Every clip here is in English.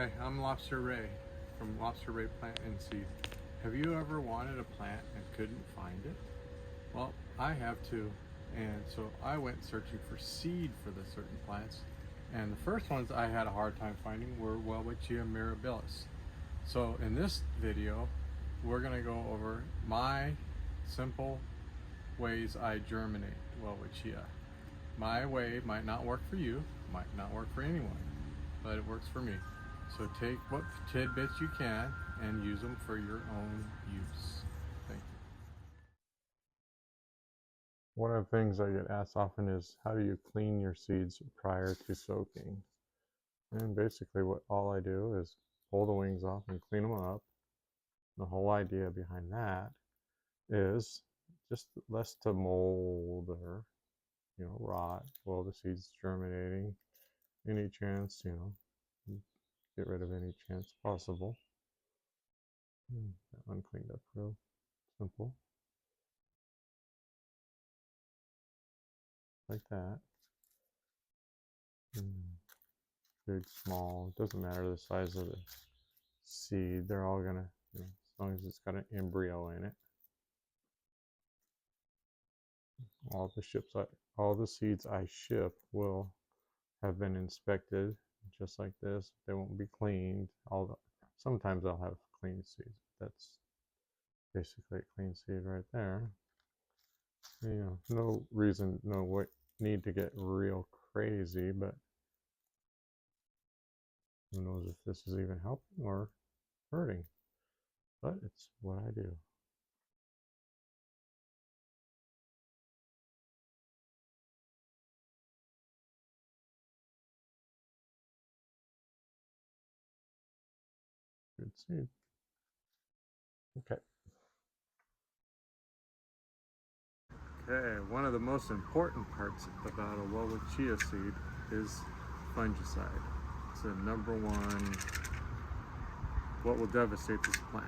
Hi, I'm Lobster Ray from Lobster Ray Plant and Seed. Have you ever wanted a plant and couldn't find it? Well, I have too. And so I went searching for seed for the certain plants. And the first ones I had a hard time finding were Welwitschia mirabilis. So in this video, we're gonna go over my simple ways I germinate Welwitschia. My way might not work for you, might not work for anyone, but it works for me. So take what tidbits you can and use them for your own use. Thank you. One of the things I get asked often is, how do you clean your seeds prior to soaking? And basically all I do is pull the wings off and clean them up. The whole idea behind that is just less to mold or rot while the seed's germinating. Any chance, get rid of any chance possible. That one cleaned up real simple. Like that. Big, small, it doesn't matter the size of the seed. They're all gonna, as long as it's got an embryo in it. All the seeds I ship will have been inspected just like this. They won't be cleaned. Sometimes I'll have clean seeds. That's basically a clean seed right there. No reason, no need to get real crazy, but who knows if this is even helping or hurting. But it's what I do. Good seed. Okay. Okay, one of the most important parts about a Welwitschia seed is fungicide. It's the number one, what will devastate this plant.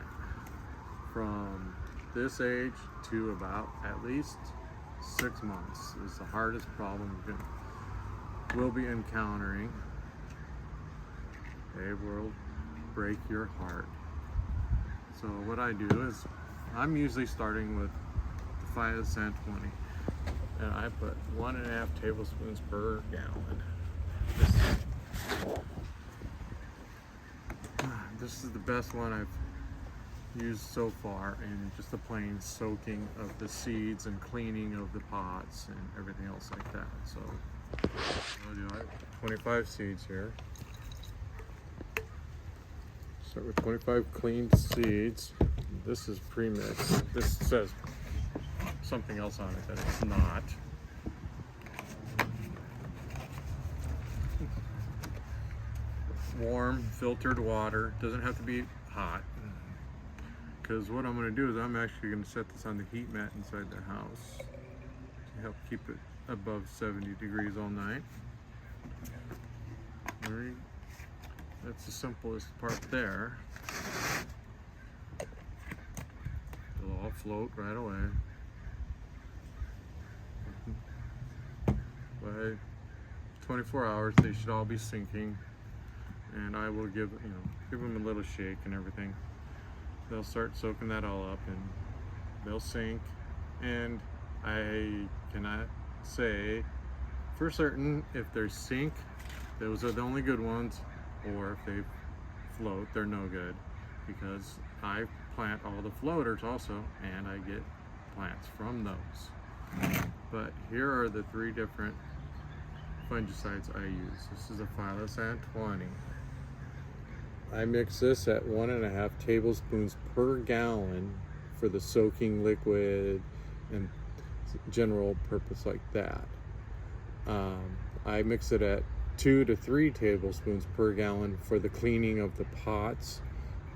From this age to about at least 6 months is the hardest problem we'll be encountering. It will break your heart. So what I do is, I'm usually starting with the Phytosan 20, and I put 1.5 tablespoons per gallon. This is the best one I've used so far, and just the plain soaking of the seeds and cleaning of the pots and everything else like that. So I'll do 25 seeds here. Start with 25 cleaned seeds. This is pre-mixed. This says something else on it that it's not. Warm, filtered water. Doesn't have to be hot. Because what I'm going to do is I'm actually going to set this on the heat mat inside the house to help keep it above 70 degrees all night. That's the simplest part there. It'll all float right away. By 24 hours, they should all be sinking, and I will give them a little shake and everything. They'll start soaking that all up, and they'll sink. And I cannot say for certain if they sink, those are the only good ones, or if they float, they're no good, because I plant all the floaters also, and I get plants from those. But here are the 3 different fungicides I use. This is a Phytosan 20. I mix this at 1.5 tablespoons per gallon for the soaking liquid and general purpose like that. I mix it at 2 to 3 tablespoons per gallon for the cleaning of the pots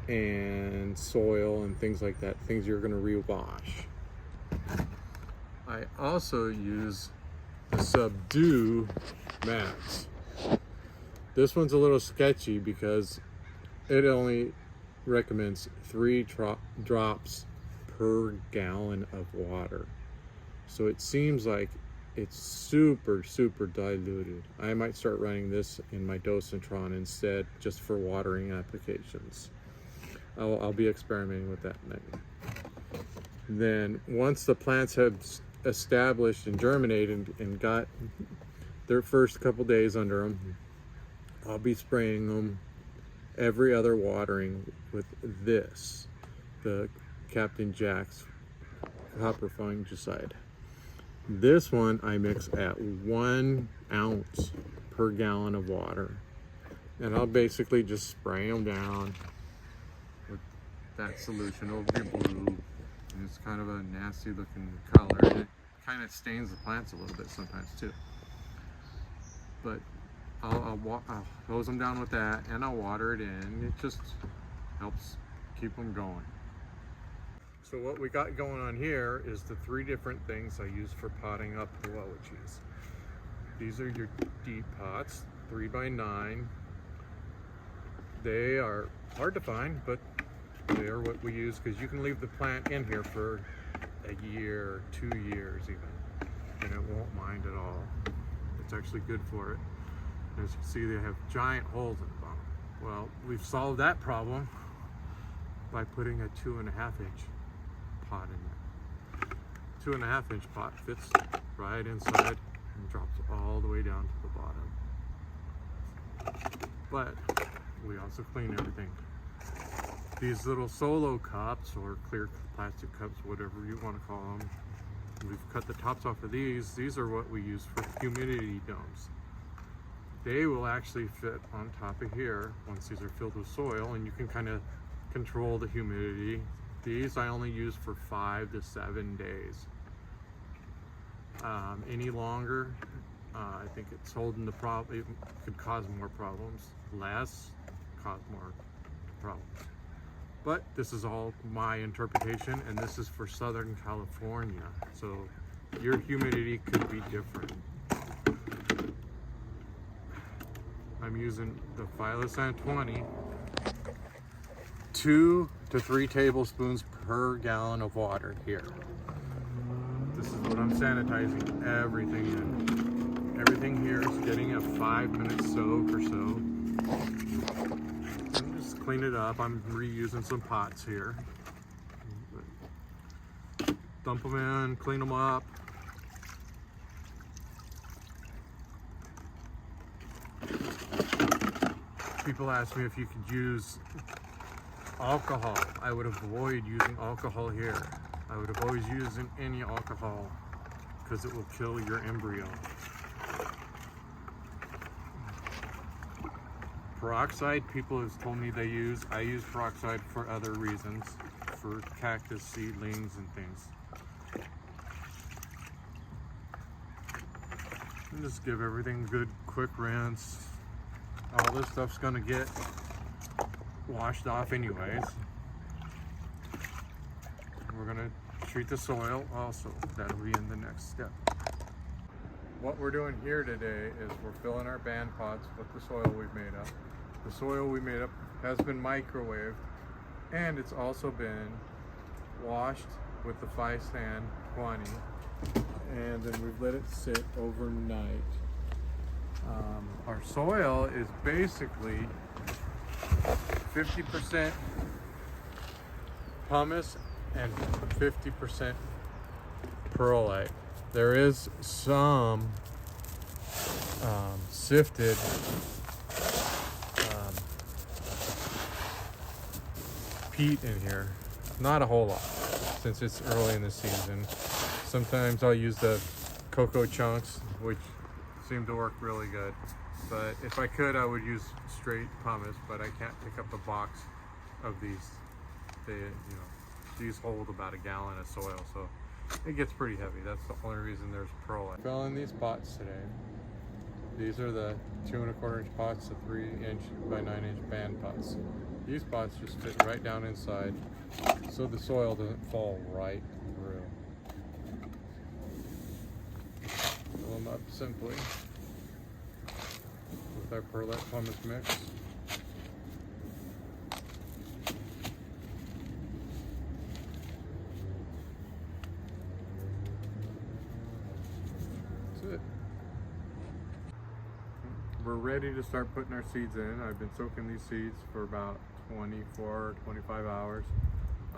and soil and things like that, things you're going to rewash. I also use the Subdue Max. This one's a little sketchy because it only recommends 3 drops per gallon of water. So it seems like it's super, super diluted. I might start running this in my dosatron instead, just for watering applications. I'll be experimenting with that next. Then once the plants have established and germinated and got their first couple days under them, I'll be spraying them every other watering with this, the Captain Jack's copper fungicide. This one I mix at 1 ounce per gallon of water, and I'll basically just spray them down with that solution. It'll be blue, and it's kind of a nasty looking color, and it kind of stains the plants a little bit sometimes too. But I'll hose them down with that, and I'll water it in. It just helps keep them going. So what we got going on here is the 3 different things I use for potting up the Welwitschia. These are your deep pots, 3 by 9. They are hard to find, but they are what we use because you can leave the plant in here for a year, 2 years even, and it won't mind at all. It's actually good for it. As you can see, they have giant holes in the bottom. Well, we've solved that problem by putting a 2.5-inch pot in there. 2.5-inch pot fits right inside and drops all the way down to the bottom. But we also clean everything. These little solo cups, or clear plastic cups, whatever you want to call them, we've cut the tops off of these. These are what we use for humidity domes. They will actually fit on top of here once these are filled with soil, and you can kind of control the humidity. These I only use for 5 to 7 days. Any longer, I think it's holding the problem. It could cause more problems. Less, cause more problems. But this is all my interpretation, and this is for Southern California. So your humidity could be different. I'm using the Phylosan 20, 2 to 3 tablespoons per gallon of water here. This is what I'm sanitizing everything in. Everything here is getting a 5-minute soak or so. And just clean it up. I'm reusing some pots here. Dump them in, clean them up. People ask me if you could use alcohol. I would avoid using alcohol here. I would avoid using any alcohol because it will kill your embryo. Peroxide, people have told me they use. I use peroxide for other reasons, for cactus seedlings and things. And just give everything a good quick rinse. All this stuff's gonna get washed off anyways. We're gonna treat the soil also. That'll be in the next step. What we're doing here today is we're filling our band pots with the soil we've made up. The soil we made up has been microwaved, and it's also been washed with the Phylosan 20, and then we've let it sit overnight. Our soil is basically 50% pumice and 50% perlite. There is some sifted peat in here. Not a whole lot, since it's early in the season. Sometimes I'll use the cocoa chunks, which seem to work really good. But if I could, I would use straight pumice, but I can't pick up a box of these. These hold about a gallon of soil, so it gets pretty heavy. That's the only reason there's perlite. Filling these pots today. These are the 2.25-inch pots, the 3-inch by 9-inch band pots. These pots just fit right down inside, so the soil doesn't fall right through. Fill them up simply with our perlite pumice mix. it. We're ready to start putting our seeds in. I've been soaking these seeds for about 24 or 25 hours.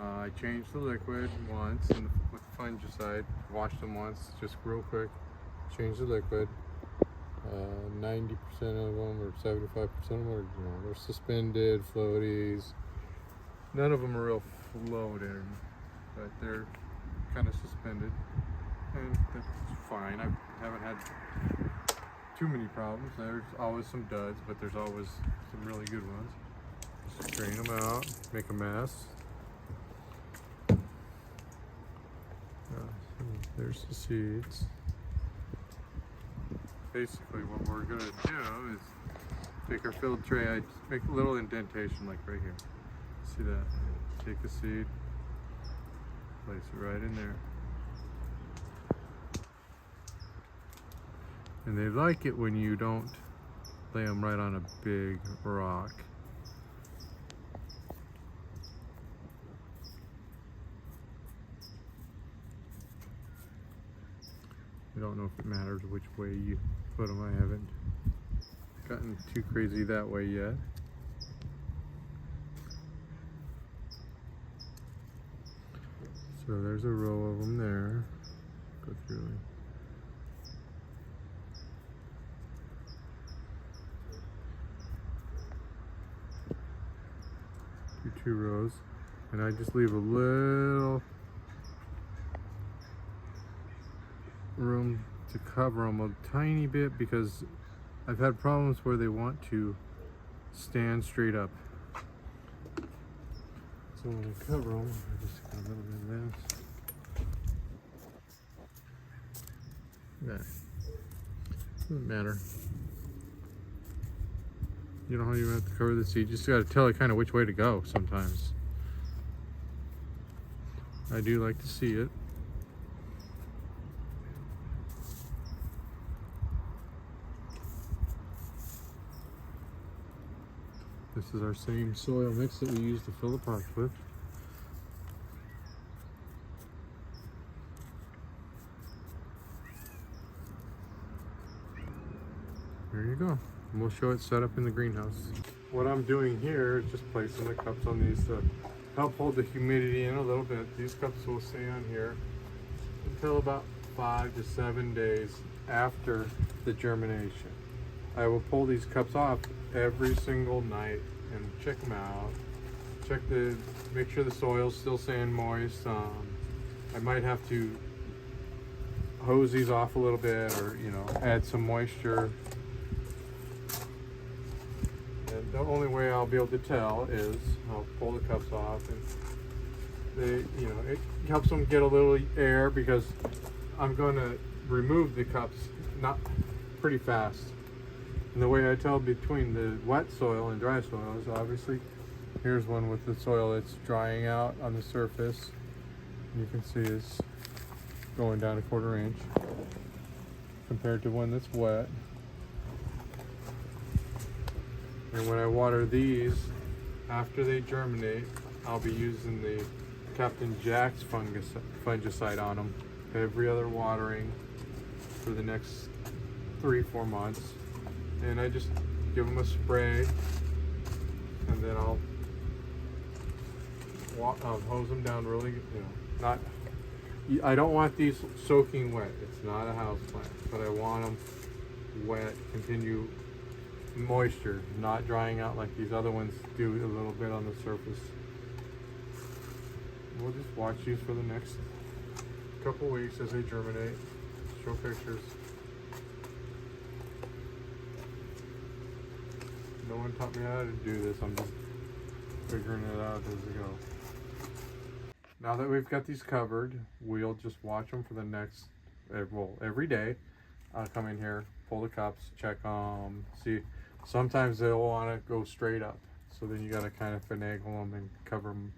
I changed the liquid once with fungicide, washed them once, just real quick, changed the liquid. 90% of them or 75% of them are, they're suspended, floaties. None of them are real floating, but they're kind of suspended, and that's fine. I haven't had too many problems. There's always some duds, but there's always some really good ones. Just drain them out, make a mess. There's the seeds. Basically what we're going to do is take our filled tray. I just make a little indentation like right here. See that? Take a seed, place it right in there. And they like it when you don't lay them right on a big rock. I don't know if it matters which way you put them. I haven't gotten too crazy that way yet. So there's a row of them there. Go through. Do 2 rows, and I just leave a little room to cover them a tiny bit because I've had problems where they want to stand straight up. So when I cover them, I just got a little bit of this. There. Doesn't matter. You know how you have to cover the seed? You just got to tell it kind of which way to go sometimes. I do like to see it. This is our same soil mix that we use to fill the pots with. There you go. And we'll show it set up in the greenhouse. What I'm doing here is just placing the cups on these to help hold the humidity in a little bit. These cups will stay on here until about 5 to 7 days after the germination. I will pull these cups off every single night and check them out. Make sure the soil's still staying moist. I might have to hose these off a little bit, or add some moisture. And the only way I'll be able to tell is I'll pull the cups off, and it helps them get a little air because I'm going to remove the cups not pretty fast. And the way I tell between the wet soil and dry soil is obviously, here's one with the soil that's drying out on the surface. You can see it's going down 1/4 inch compared to one that's wet. And when I water these, after they germinate, I'll be using the Captain Jack's fungicide on them every other watering for the next 3-4 months. And I just give them a spray, and then I'll hose them down really, I don't want these soaking wet. It's not a house plant, but I want them wet, continue moisture, not drying out like these other ones do a little bit on the surface. We'll just watch these for the next couple weeks as they germinate, show pictures. No one taught me how to do this. I'm just figuring it out as we go. Now that we've got these covered, we'll just watch them for the next, every day. I'll come in here, pull the cups, check them, see. Sometimes they'll want to go straight up. So then you got to kind of finagle them and cover them,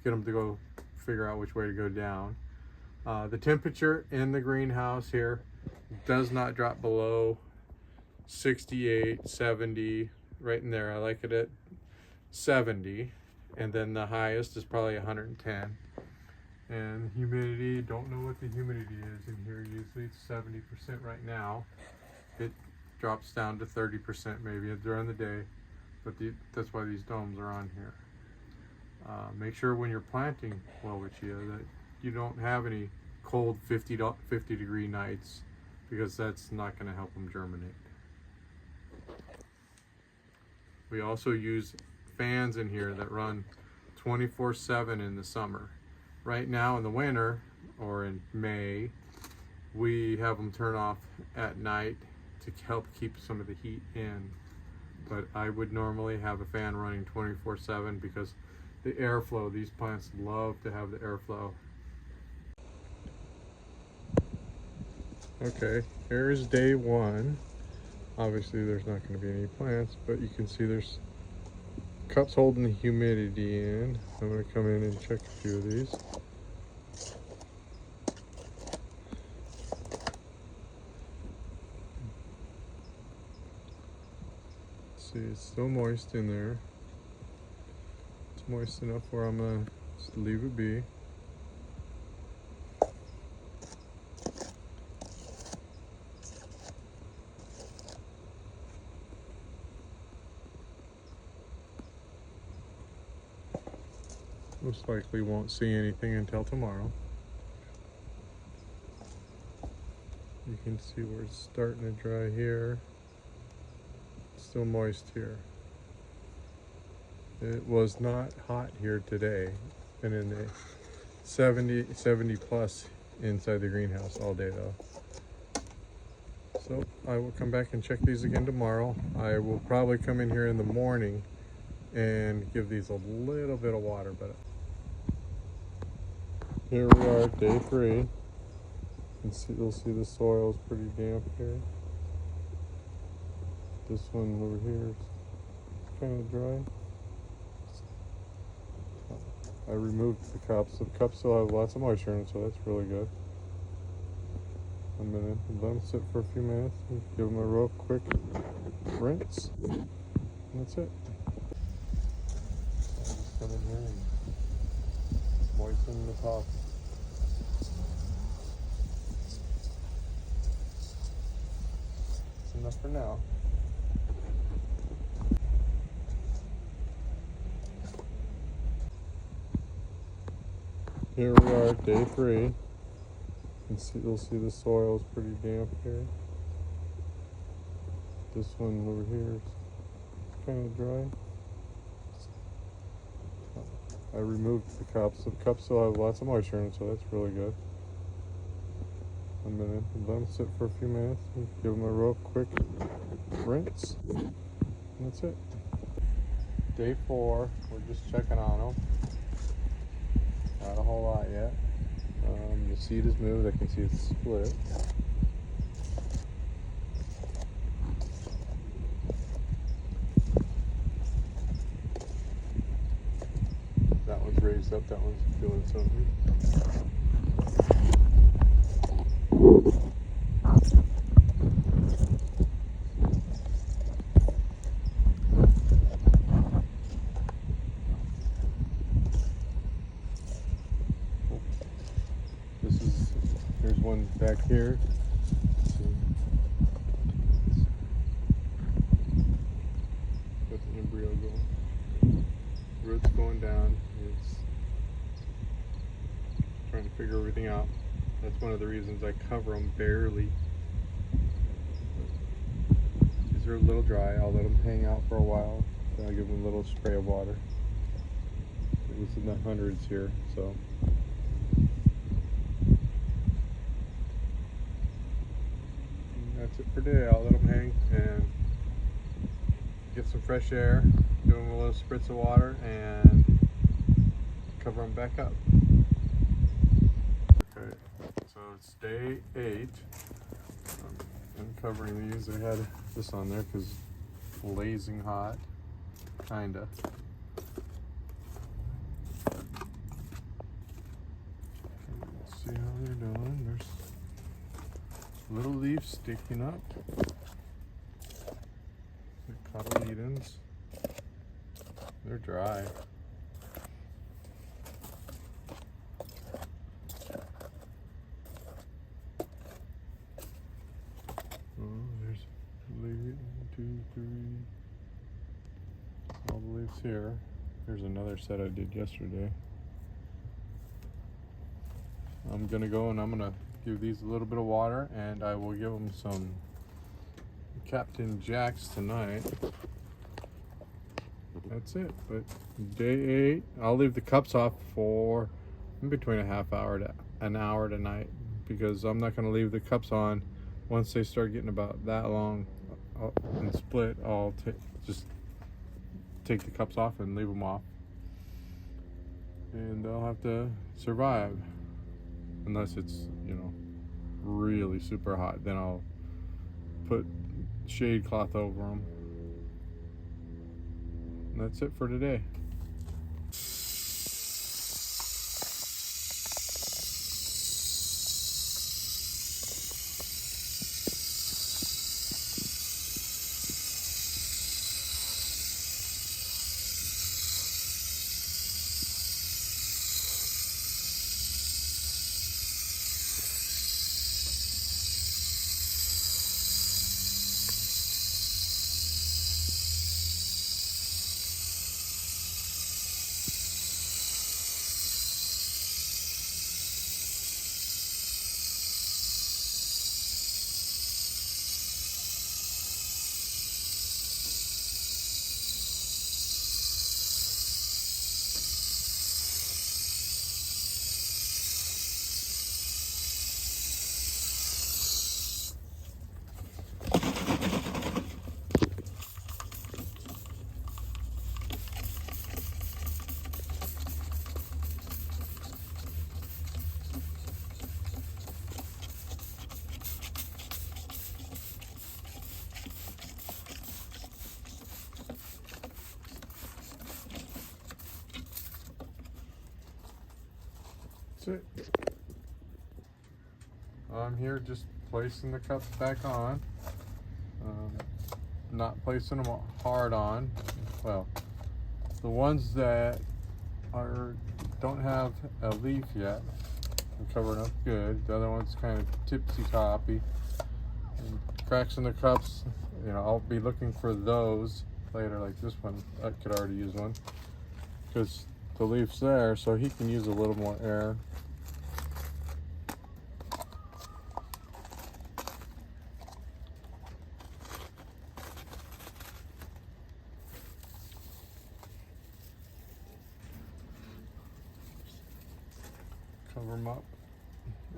get them to go figure out which way to go down. The temperature in the greenhouse here does not drop below 68, 70, right in there. I like it at 70, and then the highest is probably 110. And humidity, don't know what the humidity is in here. Usually it's 70% right now. It drops down to 30% maybe during the day, but that's why these domes are on here. Make sure when you're planting Welwitschia that you don't have any cold 50 degree nights, because that's not going to help them germinate. We also use fans in here that run 24/7 in the summer. Right now in the winter, or in May, we have them turn off at night to help keep some of the heat in. But I would normally have a fan running 24/7 because the airflow, these plants love to have the airflow. Okay, here's day one. Obviously there's not going to be any plants, but you can see there's cups holding the humidity in. I'm going to come in and check a few of these. Let's see, it's still moist in there. It's moist enough where I'm going to just leave it be. Most likely won't see anything until tomorrow. You can see where it's starting to dry here. It's still moist here. It was not hot here today. Been in the 70 plus inside the greenhouse all day though. So I will come back and check these again tomorrow. I will probably come in here in the morning and give these a little bit of water, but here we are, day 3. You'll see the soil is pretty damp here. This one over here is kind of dry. I removed the cups. The cups still have lots of moisture in them, so that's really good. I'm gonna let them sit for a few minutes and give them a real quick rinse. And that's it. I'll just come in here and moisten the top. That's enough for now. Here we are, day 3. You'll see the soil is pretty damp here. This one over here is kind of dry. I removed the cups. The cups still have lots of moisture in them, so that's really good. I'm gonna let them sit for a few minutes and give them a real quick rinse. And that's it. Day 4, we're just checking on them. Not a whole lot yet. The seed is moved. I can see it's split. That one's raised up. That one's doing something. There's one back here. Got the embryo going. Roots going down. It's trying to figure everything out. That's one of the reasons I cover them barely. These are a little dry. I'll let them hang out for a while. Then I'll give them a little spray of water. It was in the hundreds here, so. That's it for today. I'll let them hang and get some fresh air, give them a little spritz of water, and cover them back up. Okay, so it's day 8. I'm covering these. I had this on there because blazing hot, kinda. Let's see how they're doing. There's little leaves sticking up. The cotyledons. They're dry. all the leaves here. Here's another set I did yesterday. I'm gonna go and I'm gonna give these a little bit of water, and I will give them some Captain Jacks tonight. That's it. But day 8, I'll leave the cups off for in between a half hour to an hour tonight, because I'm not going to leave the cups on. Once they start getting about that long and split, I'll just take the cups off and leave them off, and they'll have to survive unless it's, you know, really super hot. Then I'll put shade cloth over them. And that's it for today. That's it. I'm here just placing the cups back on. Not placing them hard on. Well, the ones that don't have a leaf yet, I'm covering up good. The other one's kind of tipsy-toppy. And cracks in the cups, you know, I'll be looking for those later. Like this one, I could already use one because the leaf's there, so he can use a little more air. Cover them up.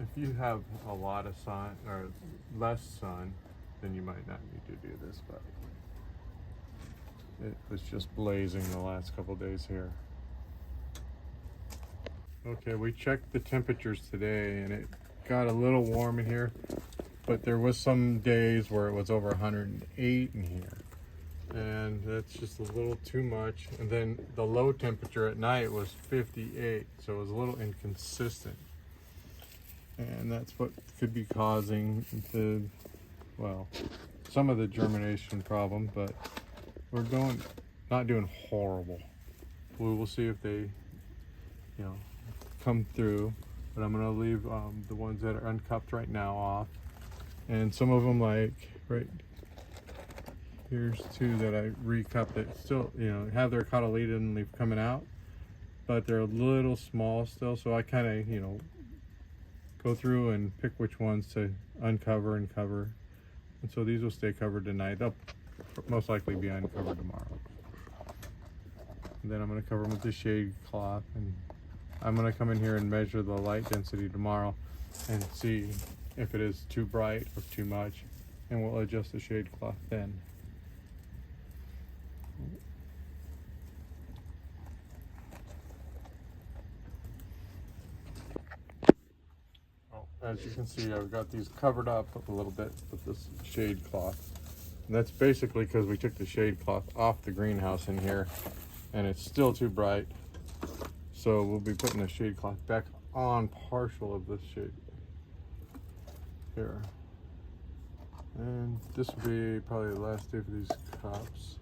If you have a lot of sun or less sun, then you might not need to do this, but it was just blazing the last couple days here. Okay, we checked the temperatures today and it got a little warm in here, but there was some days where it was over 108 in here, and that's just a little too much. And then the low temperature at night was 58, so it was a little inconsistent, and that's what could be causing the, well, some of the germination problem. But we're not doing horrible. We will see if they, you know, come through. But I'm gonna leave the ones that are uncupped right now off, and some of them, like right here's 2 that I recupped that still, you know, have their cotyledon leaf coming out, but they're a little small still. So I kind of, you know, go through and pick which ones to uncover and cover. And so these will stay covered tonight. They'll most likely be uncovered tomorrow. And then I'm going to cover them with the shade cloth, and I'm going to come in here and measure the light density tomorrow and see if it is too bright or too much, and we'll adjust the shade cloth then. As you can see, I've got these covered up a little bit with this shade cloth. And that's basically because we took the shade cloth off the greenhouse in here and it's still too bright. So we'll be putting the shade cloth back on partial of this shade here. And this will be probably the last day for these cups.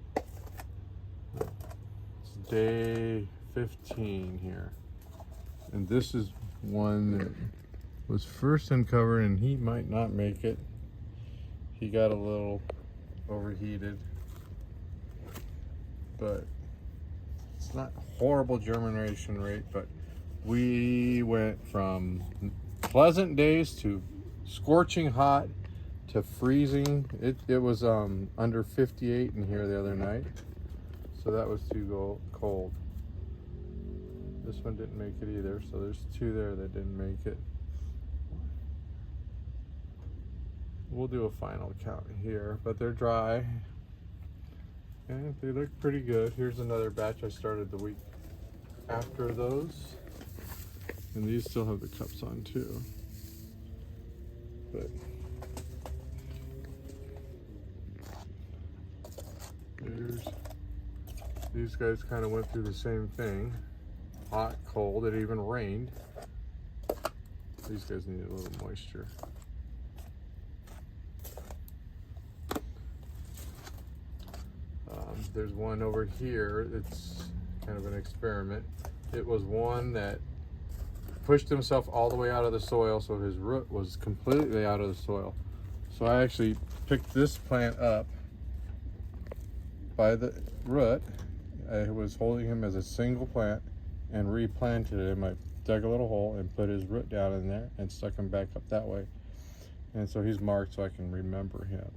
It's day 15 here. And this is one that was first uncovered, and he might not make it. He got a little overheated. but it's not horrible germination rate, but we went from pleasant days to scorching hot to freezing. It was under 58 in here the other night, so that was too cold. This one didn't make it either, so there's two there that didn't make it. We'll do a final count here, but they're dry and they look pretty good. Here's another batch I started the week after those, and these still have the cups on too. But these guys kind of went through the same thing. Hot, cold, it even rained. These guys need a little moisture. There's one over here. It's kind of an experiment. It was one that pushed himself all the way out of the soil, so his root was completely out of the soil. So I actually picked this plant up by the root. I was holding him as a single plant and replanted him. I dug a little hole and put his root down in there and stuck him back up that way. And so he's marked so I can remember him.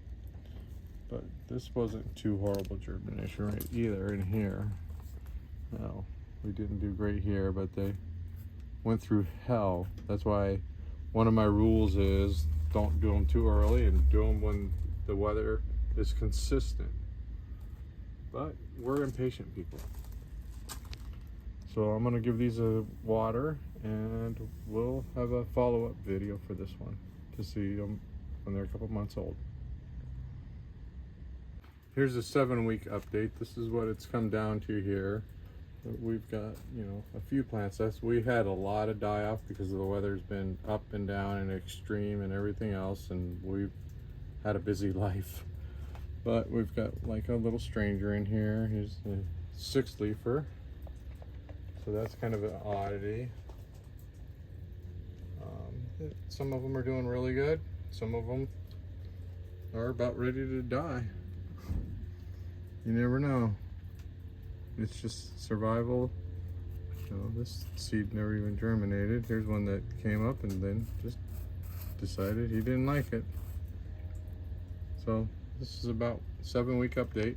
But this wasn't too horrible germination rate either in here. No, we didn't do great here, but they went through hell. That's why one of my rules is don't do them too early and do them when the weather is consistent. But we're impatient people. So I'm gonna give these a water, and we'll have a follow-up video for this one to see them when they're a couple months old. Here's a 7-week update. This is what it's come down to here. We've got, you know, a few plants. We had a lot of die off because the weather's been up and down and extreme and everything else, and we've had a busy life. But we've got like a little stranger in here. Here's the 6-leafer. So that's kind of an oddity. Some of them are doing really good. Some of them are about ready to die. You never know. It's just survival. You know, this seed never even germinated. Here's one that came up and then just decided he didn't like it. So this is about 7-week update.